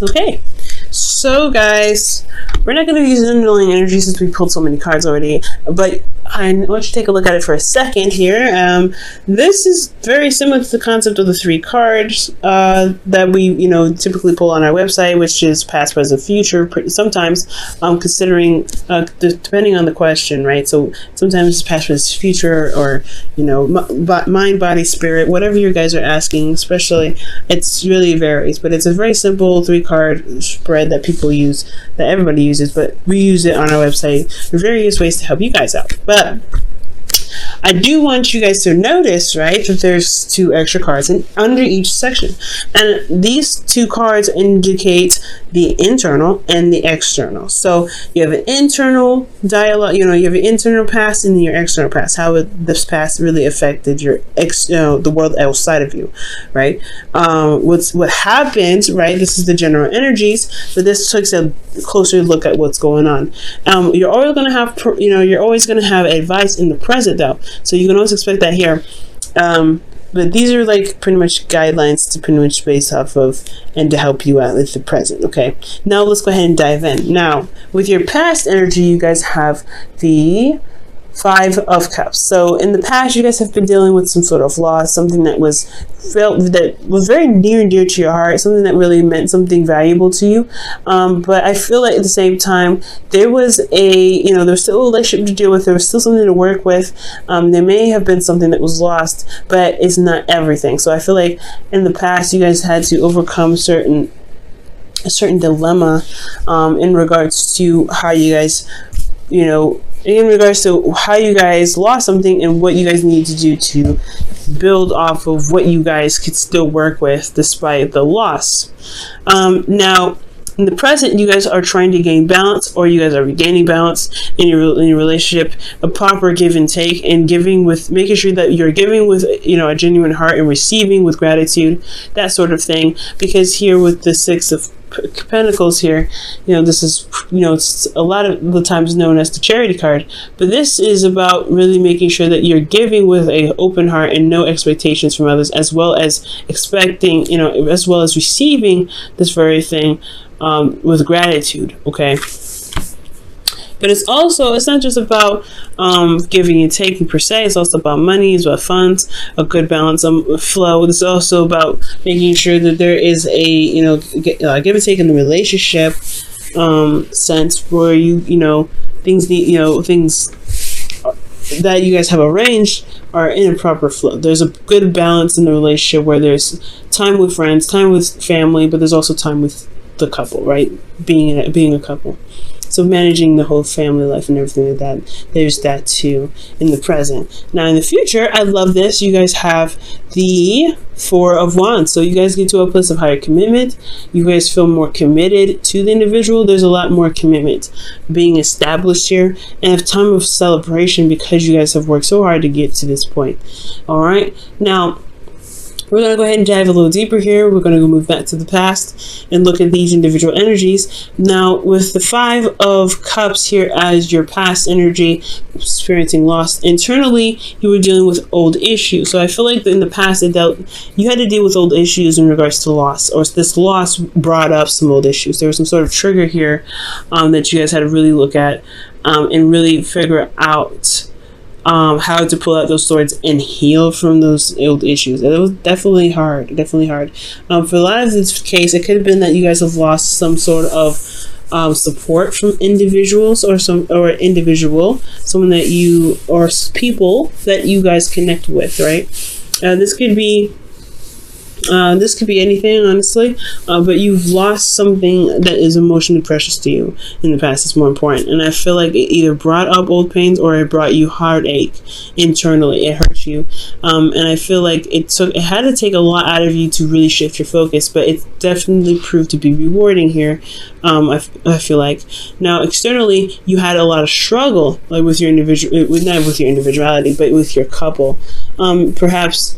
Okay, so guys, we're not going to use underlying energy since we pulled so many cards already, but I want you to take a look at it for a second here. This is very similar to the concept of the 3 cards that we, typically pull on our website, which is past, present, future. Sometimes, considering depending on the question, right? So sometimes it's past, present, future, or mind, body, spirit, whatever you guys are asking. Especially, it's really varies, but it's a very simple 3-card spread that people use, that everybody uses, but we use it on our website for various ways to help you guys out. But I do want you guys to notice, right, that there's 2 extra cards under each section. And these 2 cards indicate the internal and the external. So you have an internal dialogue, you have an internal past and your external past. How this past really affected your the world outside of you, right? What happens, right? This is the general energies, but this takes a closer look at what's going on. You're always going to have, you're always going to have advice in the present, though. So you can always expect that here. But these are like pretty much guidelines to pretty much base off of and to help you out with the present. Okay, now let's go ahead and dive in. Now, with your past energy, you guys have the 5 of Cups. So in the past, you guys have been dealing with some sort of loss, something that was very near and dear to your heart, something that really meant something valuable to you. But I feel like at the same time, there was there's still a relationship to deal with. There was still something to work with. There may have been something that was lost, but it's not everything. So I feel like in the past, you guys had to overcome a certain dilemma in regards to how you guys, in regards to how you guys lost something and what you guys need to do to build off of what you guys could still work with despite the loss. Now, in the present, you guys are trying to gain balance, or you guys are regaining balance in your relationship, a proper give and take, and making sure that you're giving with a genuine heart and receiving with gratitude, that sort of thing. Because here with the 6 of Pentacles here, this is it's a lot of the times known as the charity card, but this is about really making sure that you're giving with an open heart and no expectations from others, as well as expecting, as well as receiving this very thing with gratitude. Okay, but it's not just about giving and taking per se. It's also about money, it's about funds, a good balance flow. It's also about making sure that there is a give and take in the relationship sense, where things that you guys have arranged are in a proper flow. There's a good balance in the relationship where there's time with friends, time with family, but there's also time with the couple, right? Being a couple. So managing the whole family life and everything like that, there's that too in the present. Now in the future, I love this. You guys have the 4 of Wands. So you guys get to a place of higher commitment. You guys feel more committed to the individual. There's a lot more commitment being established here, and a time of celebration because you guys have worked so hard to get to this point. All right. Now, we're going to go ahead and dive a little deeper here. We're going to go move back to the past and look at these individual energies. Now, with the 5 of Cups here as your past energy, experiencing loss internally, you were dealing with old issues. So I feel like in the past, you had to deal with old issues in regards to loss, or this loss brought up some old issues. There was some sort of trigger here that you guys had to really look at and really figure out how to pull out those swords and heal from those old issues. It was definitely hard. For a lot of this case, it could have been that you guys have lost some sort of support from individuals or someone that you, or people that you guys connect with, right? This could be anything, honestly, but you've lost something that is emotionally precious to you in the past. It's more important, and I feel like it either brought up old pains or it brought you heartache internally. It hurt you, and I feel like it had to take a lot out of you to really shift your focus, but it definitely proved to be rewarding here. I feel like now externally you had a lot of struggle, like with your not with your individuality, but with your couple. Perhaps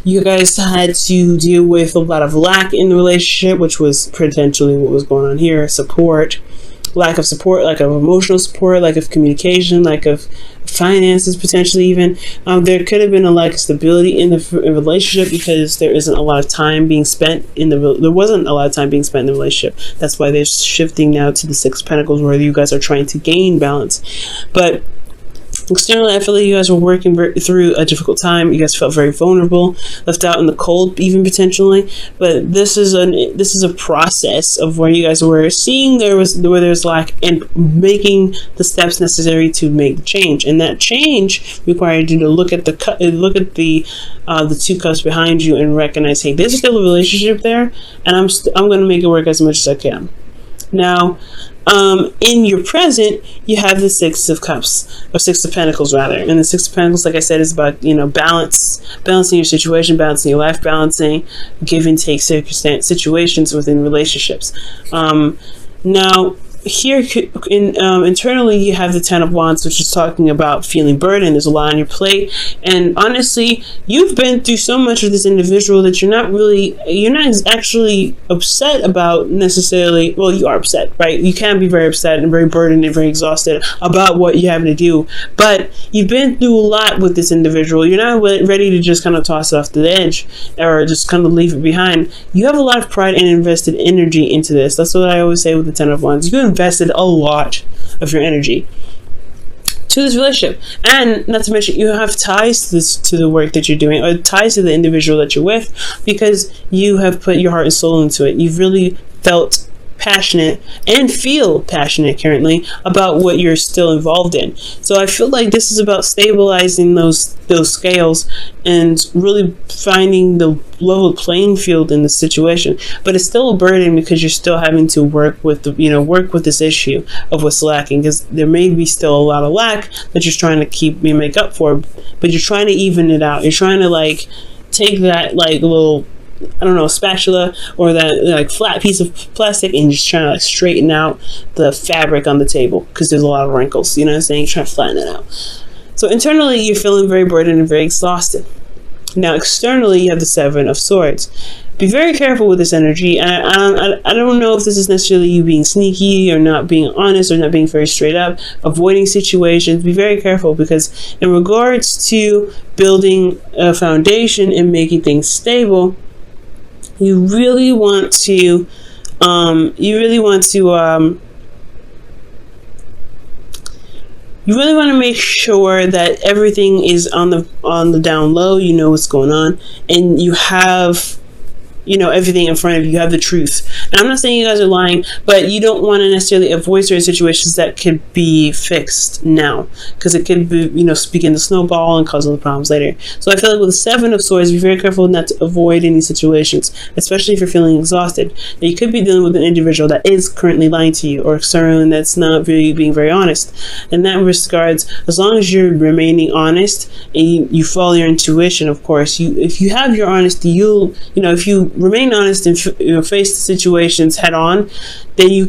you guys had to deal with a lot of lack in the relationship, which was potentially what was going on here. Lack of support, lack of emotional support, lack of communication, lack of finances, potentially even. There could have been a lack of stability in the relationship because there isn't a lot of time being spent in there wasn't a lot of time being spent in the relationship. That's why they're shifting now to the Six of Pentacles, where you guys are trying to gain balance. But externally, I feel like you guys were working through a difficult time. You guys felt very vulnerable, left out in the cold, even potentially. But this is a process of where you guys were seeing where there's lack and making the steps necessary to make the change. And that change required you to look at the two cups behind you and recognize, hey, there's still a relationship there, and I'm going to make it work as much as I can. Now, in your present, you have the Six of Cups, or Six of Pentacles rather. And the Six of Pentacles, like I said, is about, balancing your situation, balancing your life, balancing give and take situations within relationships. Now, here internally, you have the Ten of Wands, which is talking about feeling burdened. There's a lot on your plate, and honestly, you've been through so much with this individual that you're not actually upset about necessarily. Well, you are upset, right? You can be very upset and very burdened and very exhausted about what you're having to do, but you've been through a lot with this individual. You're not ready to just kind of toss it off the edge or just kind of leave it behind. You have a lot of pride and invested energy into this. That's what I always say with the Ten of Wands. You invested a lot of your energy to this relationship, and not to mention you have ties to the work that you're doing, or ties to the individual that you're with, because you have put your heart and soul into it. You've really felt passionate and feel passionate currently about what you're still involved in. So I feel like this is about stabilizing those scales and really finding the level playing field in the situation. But it's still a burden because you're still having to work with this issue of what's lacking, because there may be still a lot of lack that you're trying to make up for, but you're trying to even it out. You're trying to take that little, I don't know, spatula or that flat piece of plastic, and just trying to straighten out the fabric on the table because there's a lot of wrinkles. You know what I'm saying? You're trying to flatten it out. So internally, you're feeling very burdened and very exhausted. Now, externally, you have the Seven of Swords. Be very careful with this energy. I don't know if this is necessarily you being sneaky or not being honest or not being very straight up, avoiding situations. Be very careful, because in regards to building a foundation and making things stable, you really want to make sure that everything is on the down low. You know what's going on, and you have everything in front of you. You have the truth. And I'm not saying you guys are lying, but you don't want to necessarily avoid certain situations that could be fixed now, because it could be, begin to snowball and cause other problems later. So I feel like with the Seven of Swords, be very careful not to avoid any situations, especially if you're feeling exhausted. Now, you could be dealing with an individual that is currently lying to you, or someone that's not really being very honest. In that regards, as long as you're remaining honest and you follow your intuition, of course, if you have your honesty, if you remain honest and face the situations head on, then you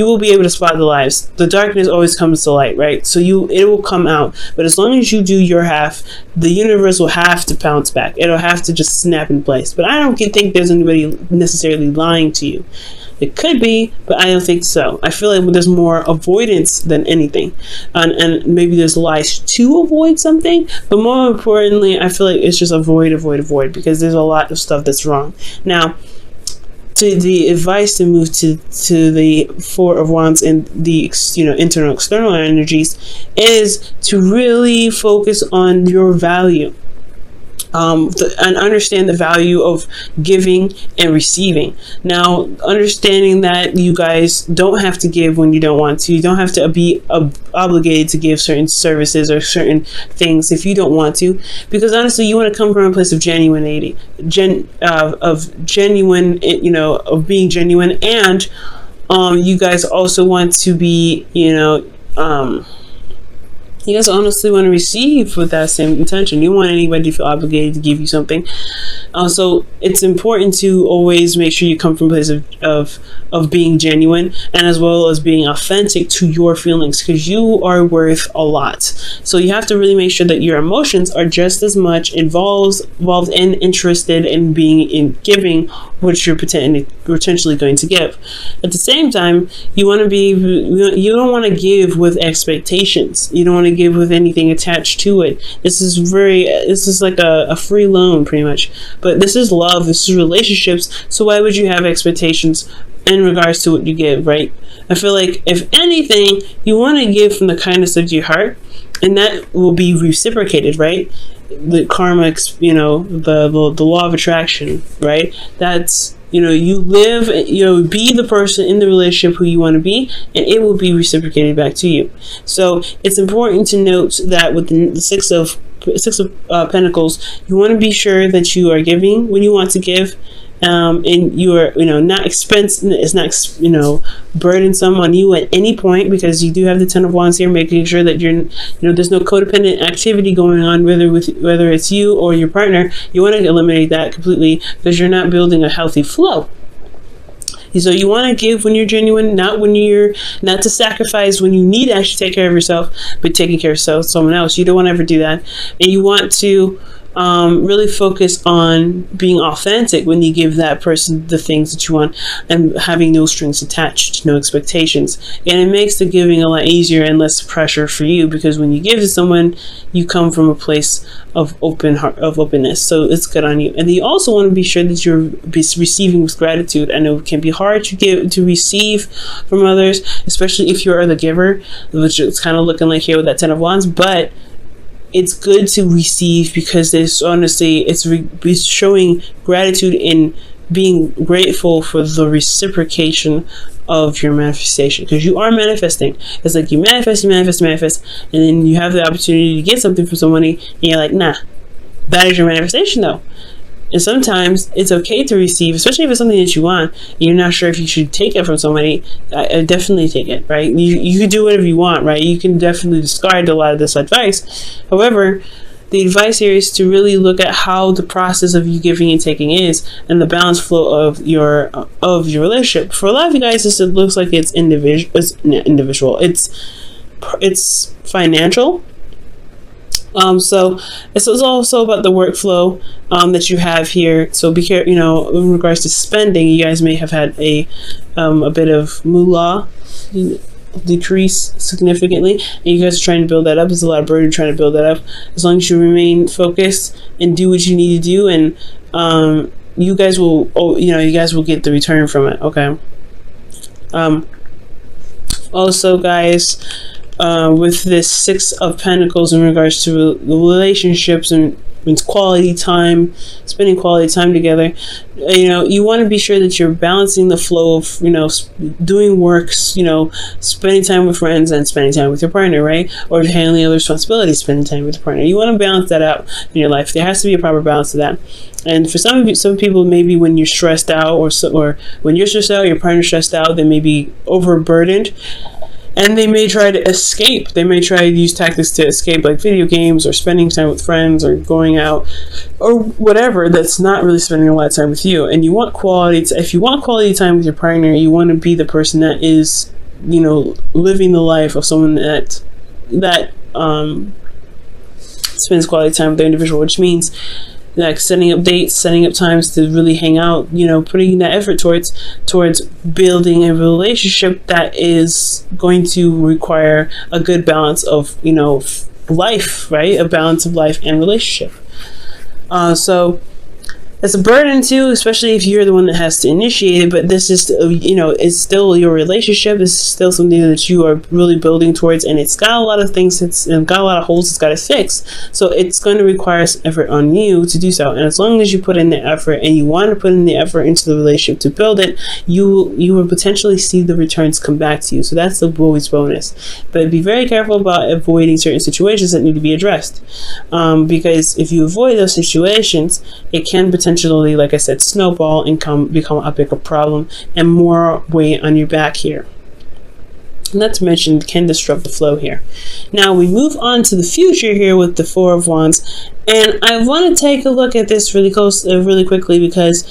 will be able to spot the lies. The darkness always comes to light, right? So it will come out. But as long as you do your half, the universe will have to bounce back. It'll have to just snap in place. But I don't think there's anybody necessarily lying to you. It could be, but I don't think so. I feel like there's more avoidance than anything. And maybe there's lies to avoid something, but more importantly, I feel like it's just avoid, because there's a lot of stuff that's wrong. Now, to the advice to move to the Four of Wands and the internal external energies is to really focus on your value. And understand the value of giving and receiving. Now, understanding that you guys don't have to give when you don't want to. You don't have to be obligated to give certain services or certain things if you don't want to, because honestly, you want to come from a place of genuinity, of being genuine, and you guys also want to be, you guys honestly want to receive with that same intention. You want anybody to feel obligated to give you something. So it's important to always make sure you come from a place of being genuine, and as well as being authentic to your feelings, because you are worth a lot. So you have to really make sure that your emotions are just as much involved and interested in being in giving what you're potentially going to give. At the same time, you don't want to give with expectations. You don't want to give with anything attached to it. This is like a free loan, pretty much. But this is love. This is relationships. So why would you have expectations in regards to what you give, right? I feel like if anything, you want to give from the kindness of your heart, and that will be reciprocated, right? The karma, the law of attraction, right? That's, you live, be the person in the relationship who you want to be, and it will be reciprocated back to you. So it's important to note that with the Six of Pentacles, you want to be sure that you are giving when you want to give. And you are, not expensive. It's not, burdensome on you at any point, because you do have the Ten of Wands here, making sure that you're, there's no codependent activity going on, whether it's you or your partner. You want to eliminate that completely, because you're not building a healthy flow. So you want to give when you're genuine, not to sacrifice when you need to actually take care of yourself, but taking care of someone else. You don't want to ever do that, and you want to really focus on being authentic when you give that person the things that you want, and having no strings attached, no expectations. And it makes the giving a lot easier and less pressure for you, because when you give to someone, you come from a place of openness. So it's good on you. And you also want to be sure that you're receiving with gratitude. I know it can be hard to receive from others, especially if you're the giver, which it's kind of looking like here with that Ten of Wands, but it's good to receive, because there's honestly, it's showing gratitude in being grateful for the reciprocation of your manifestation, because you are manifesting. It's like you manifest, and then you have the opportunity to get something from somebody, and you're like, nah, that is your manifestation though. And sometimes it's okay to receive, especially if it's something that you want, and you're not sure if you should take it from somebody. I definitely take it, right? You can do whatever you want, right? You can definitely discard a lot of this advice. However, the advice here is to really look at how the process of you giving and taking is, and the balanced flow of your relationship. For a lot of you guys, it looks like it's individual. It's financial. So this is also about the workflow that you have here. So be careful, in regards to spending, you guys may have had a bit of moolah decrease significantly, and you guys are trying to build that up. There's a lot of burden trying to build that up. As long as you remain focused and do what you need to do, and you guys will get the return from it. Okay. Also, guys, with this Six of Pentacles in regards to the relationships and quality time, spending quality time together, you want to be sure that you're balancing the flow of, doing works, spending time with friends and spending time with your partner, right? Or handling other responsibilities, spending time with your partner. You want to balance that out in your life. There has to be a proper balance to that. And for some people, maybe when you're stressed out, or when you're stressed out, your partner's stressed out, they may be overburdened, and they may try to escape. They may try to use tactics to escape, like video games, or spending time with friends, or going out, or whatever that's not really spending a lot of time with you. And you want if you want quality time with your partner, you want to be the person that is, living the life of someone that spends quality time with the individual, which means like setting up dates, setting up times to really hang out, putting that effort towards building a relationship that is going to require a good balance of, life, right? A balance of life and relationship. So it's a burden too, especially if you're the one that has to initiate it. But this is, it's still your relationship. This is still something that you are really building towards, and it's got a lot of things. It's got a lot of holes. It's got to fix. So it's going to require some effort on you to do so. And as long as you put in the effort, and you want to put in the effort into the relationship to build it, you will potentially see the returns come back to you. So that's the always bonus. But be very careful about avoiding certain situations that need to be addressed, because if you avoid those situations, it can potentially, like I said, snowball and become a bigger problem and more weight on your back here. Not to mention, can disrupt the flow here. Now we move on to the future here with the Four of Wands, and I want to take a look at this really quickly, because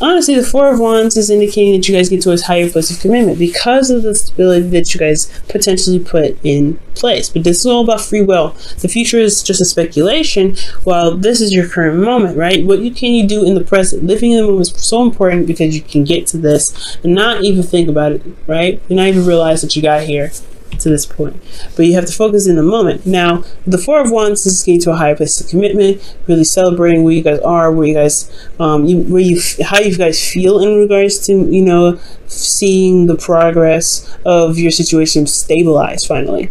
honestly, the Four of Wands is indicating that you guys get to a higher place of commitment because of the stability that you guys potentially put in place. But this is all about free will. The future is just a speculation, while this is your current moment, right? What can you do in the present? Living in the moment is so important because you can get to this and not even think about it, right? You not even realize that you got here to this point, but you have to focus in the moment. Now, the Four of Wands is getting to a higher place of commitment, really celebrating where you guys are, where you guys, how you guys feel in regards to, seeing the progress of your situation stabilize finally.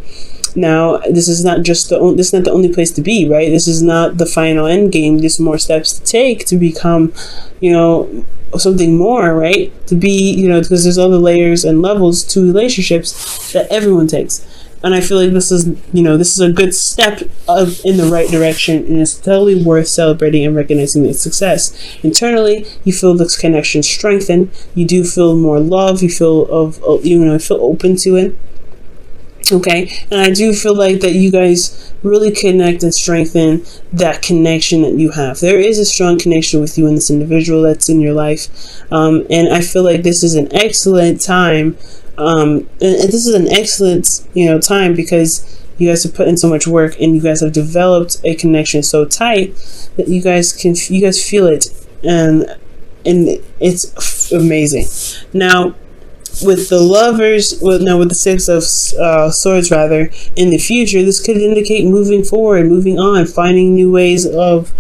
Now, this is not the only place to be, right? This is not the final end game. There's more steps to take to become, something more, right? To be, because there's other layers and levels to relationships that everyone takes. And I feel like this is a good step in the right direction, and it's totally worth celebrating and recognizing its success. Internally, you feel this connection strengthen. You do feel more love. You feel feel open to it. Okay, and I do feel like that you guys really connect and strengthen that connection that you have. There is a strong connection with you and this individual that's in your life, and I feel like this is an excellent time. And this is an excellent, time because you guys have put in so much work and you guys have developed a connection so tight that you guys feel it, and it's amazing. Now, with the Lovers, with the Six of Swords rather, in the future, this could indicate moving forward, moving on, finding new ways of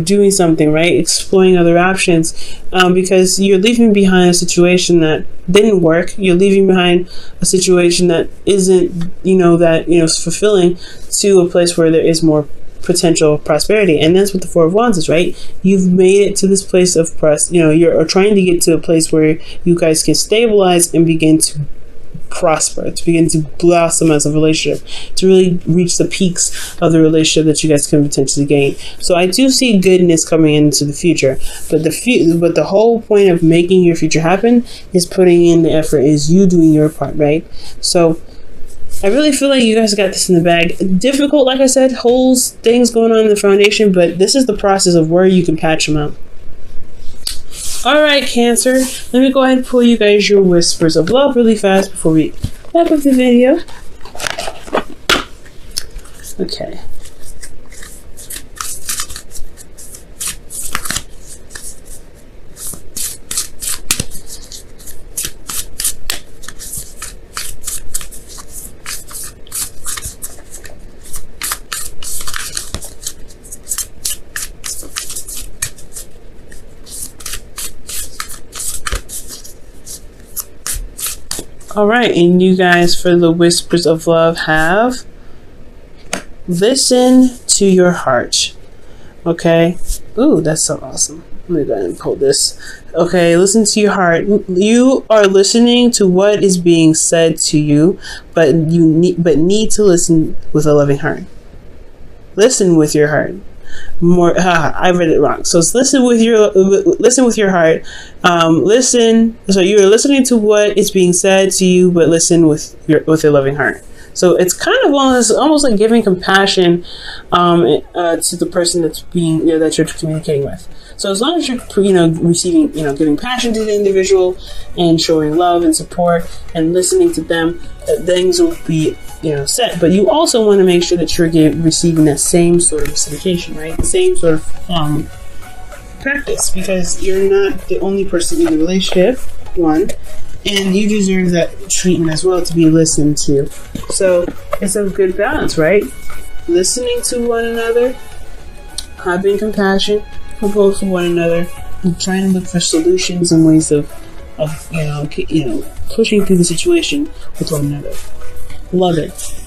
doing something, right? Exploring other options, because you're leaving behind a situation that didn't work. You're leaving behind a situation that isn't, fulfilling, to a place where there is more potential prosperity. And that's what the Four of Wands is, right? You've made it to this place of you're trying to get to a place where you guys can stabilize and begin to prosper, to begin to blossom as a relationship, to really reach the peaks of the relationship that you guys can potentially gain. So I do see goodness coming into the future, but the whole point of making your future happen is putting in the effort, is you doing your part, right? So I really feel like you guys got this in the bag. Difficult, like I said, holes, things going on in the foundation, but this is the process of where you can patch them out. Alright, Cancer, let me go ahead and pull you guys your Whispers of Love really fast before we wrap up the video. Okay. Alright, and you guys for the Whispers of Love have listen to your heart. Okay? Ooh, that's so awesome. Let me go ahead and pull this. Okay, listen to your heart. You are listening to what is being said to you, but you need to listen with a loving heart. Listen with your heart. I read it wrong. So it's listen with your heart. Listen. So you're listening to what is being said to you, but listen with your loving heart. So it's kind of almost like giving compassion to the person that's being that you're communicating with. So as long as you're receiving giving passion to the individual and showing love and support and listening to them, things will be set. But you also want to make sure that you're receiving that same sort of reciprocation, right? The same sort of practice, because you're not the only person in the relationship, one, and you deserve that treatment as well, to be listened to. So it's a good balance, right? Listening to one another, having compassion for both of one another, and trying to look for solutions and ways of pushing through the situation with one another. Love it.